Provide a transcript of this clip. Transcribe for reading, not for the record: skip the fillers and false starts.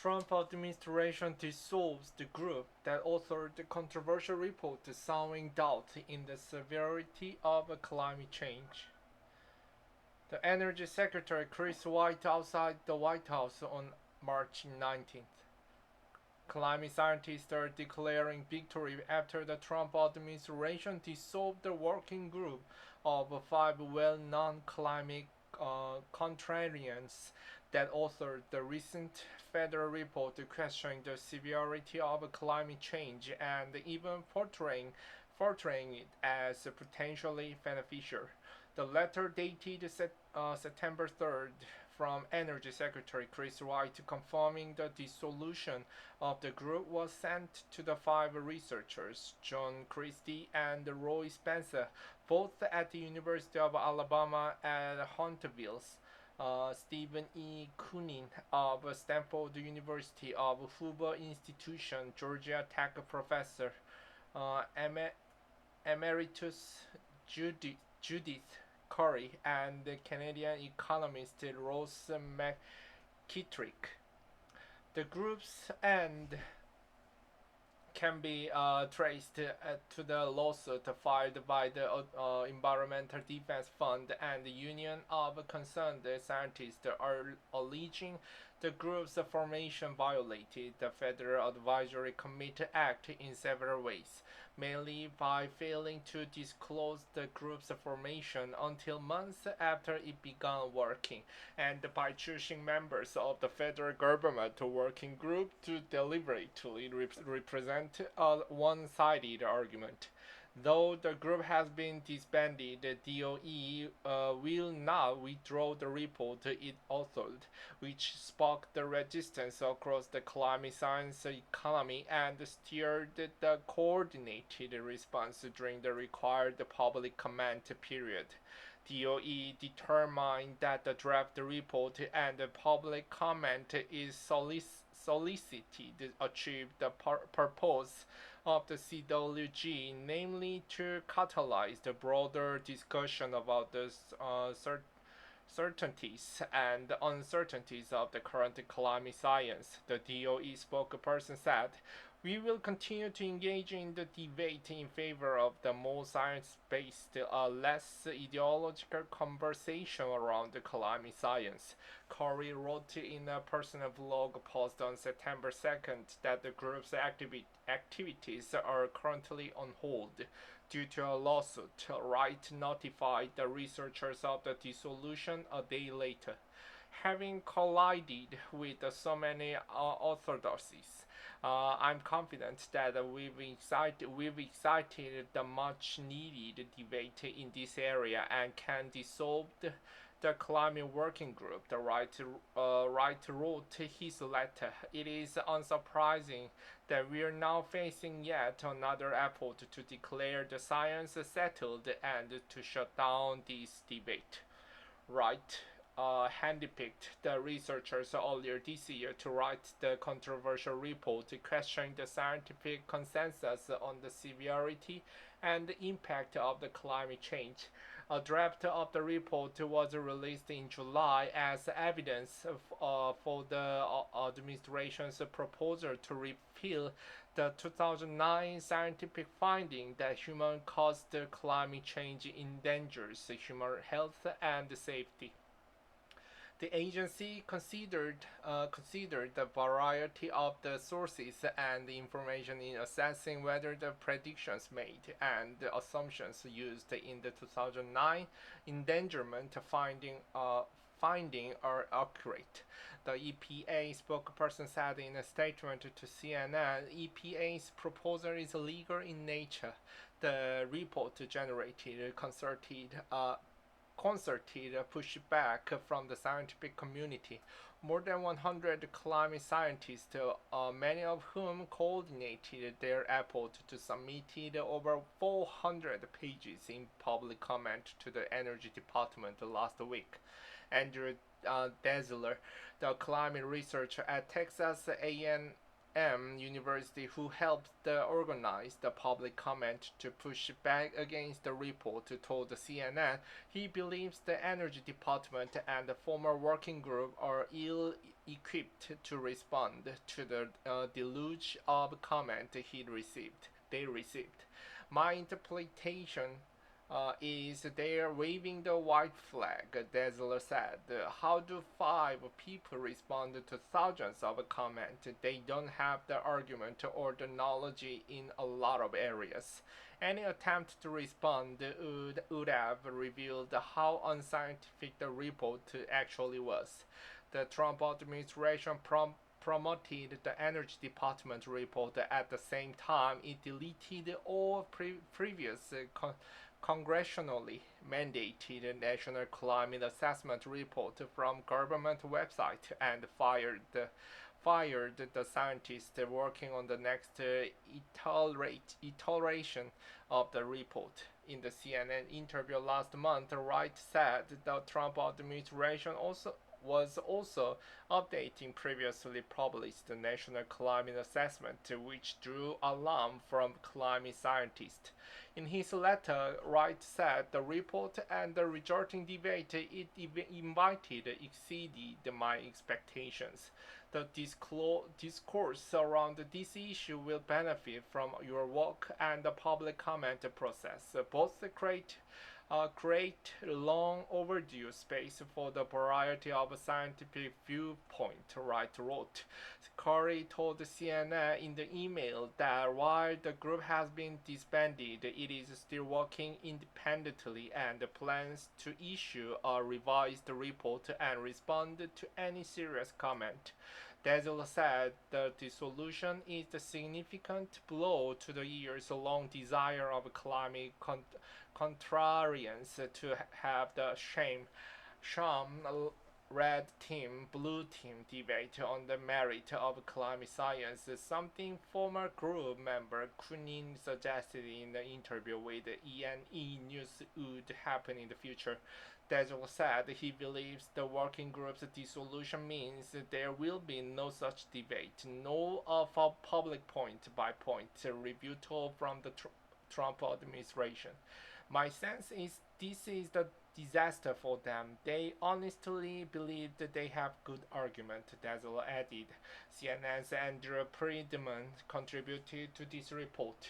Trump administration dissolves the group that authored the controversial report sowing doubt in the severity of climate change. The Energy Secretary Chris White outside the White House on March 19th. Climate scientists are declaring victory after the Trump administration dissolved the working group of five well-known climate contrarians that authored the recent federal report questioning the severity of climate change and even portraying it as potentially beneficial. The letter dated September 3rd from Energy Secretary Chris White confirming the dissolution of the group was sent to the five researchers, John Christie and Roy Spencer, both at the University of Alabama at Huntsville, Stephen E. Koonin of Stanford University of Hoover Institution, Georgia Tech professor, Emeritus Judith Curry, and Canadian economist Ross McKittrick. The group's end can be traced to the lawsuit filed by the Environmental Defense Fund and the Union of Concerned Scientists are alleging the group's formation violated the Federal Advisory Committee Act in several ways, mainly by failing to disclose the group's formation until months after it began working, and by choosing members of the federal government working group to deliberately represent a one-sided argument. Though the group has been disbanded, the DOE will not withdraw the report it authored, which sparked the resistance across the climate science economy and steered the coordinated response during the required public comment period. DOE determined that the draft report and the public comment is solicited achieve the purpose of the CWG, namely to catalyze the broader discussion about the certainties and uncertainties of the current climate science. The DOE spokesperson said, "We will continue to engage in the debate in favor of the more science-based, less ideological conversation around the climate science." Curry wrote in a personal blog post on September 2nd that the group's activities are currently on hold due to a lawsuit. Wright notified the researchers of the dissolution a day later. "Having collided with so many orthodoxies, I'm confident that we've excited the much-needed debate in this area and can dissolve the climate working group," the Wright wrote his letter. "It is unsurprising that we are now facing yet another effort to declare the science settled and to shut down this debate." Wright handpicked the researchers earlier this year to write the controversial report questioning the scientific consensus on the severity and the impact of the climate change. A draft of the report was released in July as evidence for the administration's proposal to repeal the 2009 scientific finding that human-caused climate change endangers human health and safety. The agency considered the variety of the sources and the information in assessing whether the predictions made and the assumptions used in the 2009 endangerment finding are accurate. The EPA spokesperson said in a statement to CNN, EPA's proposal is legal in nature. The report generated concerted pushback from the scientific community. More than 100 climate scientists, many of whom coordinated their effort to submit over 400 pages in public comment to the Energy Department last week. Andrew Dazzler, the climate researcher at Texas A&M University who helped organize the public comment to push back against the report, told CNN he believes the Energy Department and the former working group are equipped to respond to the deluge of comment they received. My interpretation is they're waving the white flag, Dazzler said. How do 5 people respond to thousands of comments? They don't have the argument or the knowledge in a lot of areas. Any attempt to respond would have revealed how unscientific the report actually was. The Trump administration promoted the Energy Department report at the same time it deleted all previous congressionally mandated National Climate Assessment report from government website and fired the scientists working on the next iteration of the report. In the CNN interview last month, Wright said the Trump administration was also updating previously published National Climate Assessment, which drew alarm from climate scientists. In his letter, Wright said the report and the resulting debate it invited exceeded my expectations. The discourse around this issue will benefit from your work and the public comment process. Both create long overdue space for the variety of scientific viewpoint, Wright wrote. Corey told CNN in the email that while the group has been disbanded, it is still working independently and plans to issue a revised report and respond to any serious comment. Dazzle said the dissolution is a significant blow to the years-long desire of climate contrarians to have the sham red team blue team debate on the merit of climate science, something former group member Kunin suggested in the interview with E&E News would happen in the future. Dazzle said he believes the working group's dissolution means there will be no such debate, no public point-by-point rebuttal from the Trump administration. My sense is this is the disaster for them. They honestly believe that they have good argument, Dazzle added. CNN's Andrew Friedman contributed to this report.